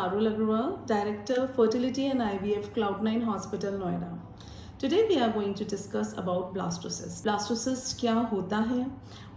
Parul Agrawal, Director, Fertility and IVF, Cloud9 Hospital, Noida. Today we are going to discuss about blastocyst. Blastocyst क्या होता है,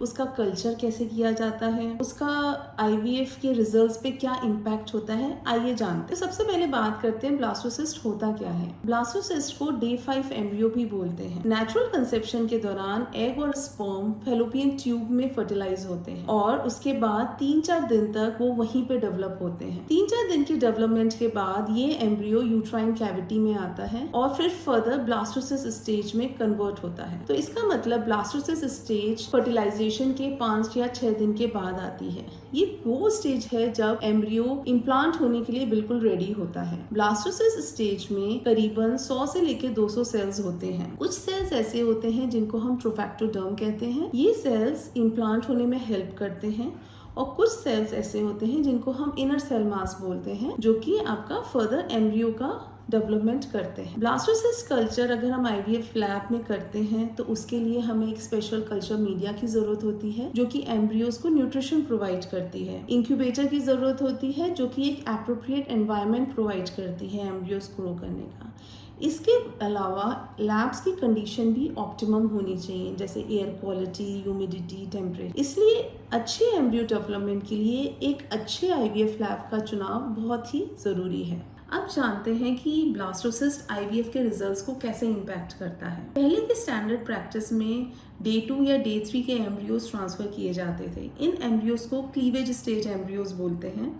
उसका culture कैसे किया जाता है, उसका IVF के रिजल्ट्स पे क्या इम्पैक्ट होता है, आइए जानते हैं। तो सबसे पहले बात करते हैं ब्लास्टोसिस्ट होता क्या है। ब्लास्टोसिस्ट को डे 5 एम्ब्रियो भी बोलते हैं। नेचुरल कंसेप्शन के दौरान एग और स्पर्म फैलोपियन ट्यूब में फर्टिलाइज होते हैं और उसके बाद 3-4 दिन तक वो वहीं पे डेवलप होते हैं। 3-4 दिन की डेवलपमेंट के बाद ये एम्ब्रियो यूट्राइन कैविटी में आता है और फिर फर्दर ब्लास्टोसिस्ट स्टेज में कन्वर्ट होता है। तो इसका मतलब ब्लास्टोसिस्ट स्टेज फर्टिलाइजेशन के 5 या 6 दिन के बाद आती है। ये वो स्टेज है जब एम्ब्रियो इम्प्लांट होने के लिए बिल्कुल रेडी होता है। ब्लास्टोसिस्ट स्टेज में करीबन 100 से लेकर 200 सेल्स होते हैं। कुछ सेल्स ऐसे होते हैं जिनको हम ट्रोफैक्टोडर्म कहते हैं। ये सेल्स इम्प्लांट होने में हेल्प करते हैं और कुछ सेल्स ऐसे होते हैं जिनको हम इनर सेल मास बोलते हैं, जो कि आपका फर्दर एम्ब्रियो का डेवलपमेंट करते हैं। ब्लास्टोसिस्ट कल्चर अगर हम IVF लैब में करते हैं तो उसके लिए हमें एक स्पेशल कल्चर मीडिया की जरूरत होती है जो कि एम्ब्रियोज को न्यूट्रिशन प्रोवाइड करती है। इंक्यूबेटर की जरूरत होती है जो कि एक एप्रोप्रिएट एनवायरनमेंट प्रोवाइड करती है एम्ब्रियोज ग्रो करने का। इसके अलावा लैब्स की कंडीशन भी ऑप्टिमम होनी चाहिए, जैसे एयर क्वालिटी, ह्यूमिडिटी, टेम्परेचर। इसलिए अच्छे एम्ब्रियो डेवलपमेंट के लिए एक अच्छे IVF लैब का चुनाव बहुत ही ज़रूरी है। अब जानते हैं कि ब्लास्टोसिस्ट IVF के रिजल्ट्स को कैसे इम्पैक्ट करता है। पहले के स्टैंडर्ड प्रैक्टिस में डे 2 या डे 3 के एम्ब्रियोज ट्रांसफर किए जाते थे। इन एम्ब्रियोज को क्लीवेज स्टेज एम्ब्रियोज बोलते हैं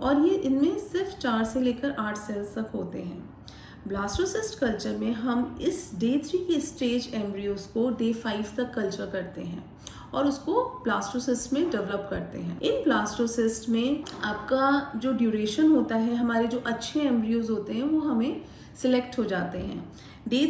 और ये इनमें सिर्फ 4 से लेकर 8 सेल्स तक होते हैं। ब्लास्टोसिस्ट कल्चर में हम इस डे 3 के स्टेज एम्ब्रियोज को डे 5 तक कल्चर करते हैं और उसको ब्लास्टोसिस्ट में डेवलप करते हैं। इन ब्लास्टोसिस्ट में आपका जो ड्यूरेशन होता है, हमारे जो अच्छे एम्ब्रियोज होते हैं वो हमें सिलेक्ट हो जाते हैं। डे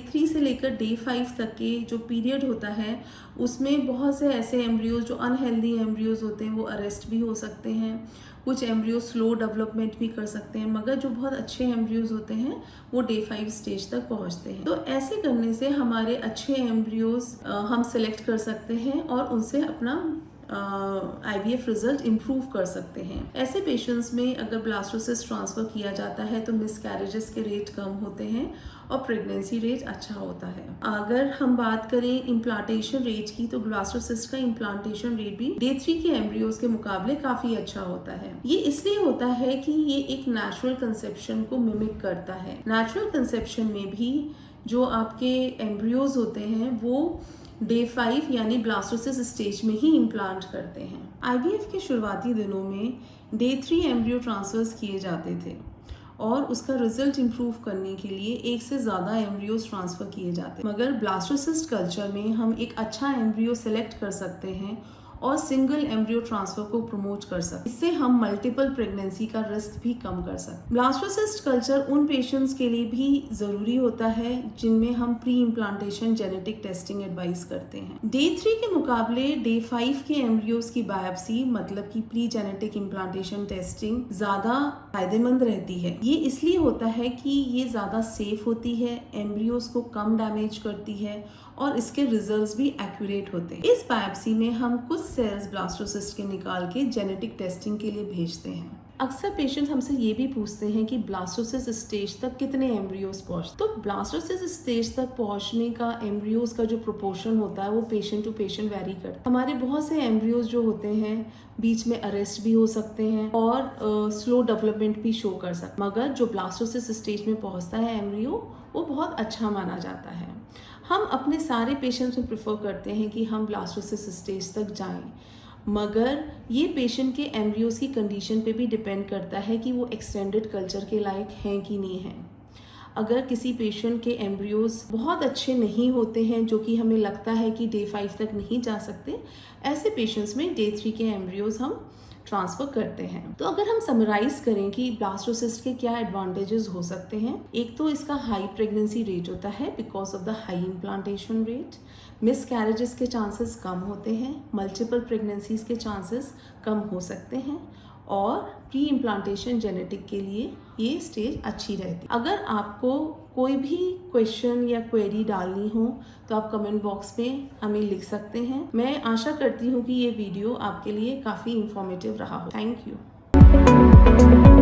3 से लेकर डे 5 तक के जो पीरियड होता है उसमें बहुत से ऐसे एम्ब्रियोज जो अनहेल्दी एम्ब्रियोज होते हैं वो अरेस्ट भी हो सकते हैं। कुछ एम्ब्रियो स्लो डेवलपमेंट भी कर सकते हैं, मगर जो बहुत अच्छे एम्ब्रियोज होते हैं वो डे 5 स्टेज तक पहुंचते हैं। तो ऐसे करने से हमारे अच्छे एम्ब्रियोज हम सिलेक्ट कर सकते हैं और उनसे अपना IVF रिजल्ट इम्प्रूव कर सकते हैं। ऐसे पेशेंट्स में अगर ब्लास्टोसिस्ट ट्रांसफर किया जाता है तो मिसकैरेजेस के रेट कम होते हैं और प्रेगनेंसी रेट अच्छा होता है। अगर हम बात करें इम्प्लांटेशन रेट की तो ब्लास्टोसिस्ट का इम्प्लांटेशन रेट भी डे 3 के एम्ब्रियोज के मुकाबले काफी अच्छा होता है। ये इसलिए होता है कि ये एक नेचुरल कंसेप्शन को मिमिक करता है। नेचुरल कंसेप्शन में भी जो आपके एम्ब्रियोज होते हैं वो डे 5 यानी ब्लास्टोसिस्ट स्टेज में ही इम्प्लांट करते हैं। IVF के शुरुआती दिनों में डे 3 एम्ब्रियो ट्रांसफर्स किए जाते थे और उसका रिजल्ट इम्प्रूव करने के लिए एक से ज़्यादा एम्ब्रियोज ट्रांसफ़र किए जाते हैं। मगर ब्लास्टोसिस्ट कल्चर में हम एक अच्छा एम्ब्रियो सेलेक्ट कर सकते हैं और सिंगल एम्ब्रियो ट्रांसफर को प्रमोट कर सकते हैं। इससे हम मल्टीपल प्रेगनेंसी का रिस्क भी कम कर सकते हैं। ब्लास्टोसिस्ट कल्चर उन पेशेंट्स के लिए भी ज़रूरी होता है जिनमें हम pre implantation genetic testing advice करते हैं। डे 3 के मुकाबले डे 5 के एम्ब्रियोज की बायोप्सी मतलब कि प्री जेनेटिक इम्प्लांटेशन टेस्टिंग ज़्यादा फायदेमंद रहती है। ये इसलिए होता है कि ये ज़्यादा सेफ होती है, एम्ब्रियोज को कम डैमेज करती है और इसके रिजल्ट्स भी एक्यूरेट होते हैं। इस बायोप्सी में हम कुछ सेल्स ब्लास्टोसिस्ट के निकाल के जेनेटिक टेस्टिंग के लिए भेजते हैं। अक्सर पेशेंट हमसे ये भी पूछते हैं कि ब्लास्टोसिस्ट स्टेज तक कितने एम्ब्रियोज पहुंचते। तो ब्लास्टोसिस्ट स्टेज तक पहुंचने का एम्ब्रियोज का जो प्रोपोर्शन होता है वो पेशेंट टू पेशेंट वेरी करता है। हमारे बहुत से एम्ब्रियोज जो होते हैं बीच में अरेस्ट भी हो सकते हैं और स्लो डेवलपमेंट भी शो कर सकते हैं, मगर जो ब्लास्टोसिस्ट स्टेज में पहुंचता है एम्ब्रियो वो बहुत अच्छा माना जाता है। हम अपने सारे पेशेंट्स में प्रेफर करते हैं कि हम ब्लास्टोसिस्ट स्टेज तक जाएं, मगर ये पेशेंट के एम्ब्रियोज की कंडीशन पे भी डिपेंड करता है कि वो एक्सटेंडेड कल्चर के लायक हैं कि नहीं हैं। अगर किसी पेशेंट के एम्ब्रियोज बहुत अच्छे नहीं होते हैं, जो कि हमें लगता है कि डे 5 तक नहीं जा सकते, ऐसे पेशेंट्स में डे 3 के एम्ब्रियोज हम ट्रांसफर करते हैं। तो अगर हम समराइज करें कि ब्लास्टोसिस्ट के क्या एडवांटेजेस हो सकते हैं, एक तो इसका हाई प्रेगनेंसी रेट होता है because of the high implantation rate. Miscarriages के चांसेस कम होते हैं, मल्टीपल प्रेगनेंसीज के चांसेस कम हो सकते हैं और प्री इम्प्लांटेशन जेनेटिक के लिए ये स्टेज अच्छी रहती है। अगर आपको कोई भी क्वेश्चन या क्वेरी डालनी हो तो आप कमेंट बॉक्स में हमें लिख सकते हैं। मैं आशा करती हूँ कि ये वीडियो आपके लिए काफ़ी इंफॉर्मेटिव रहा हो। Thank you. है।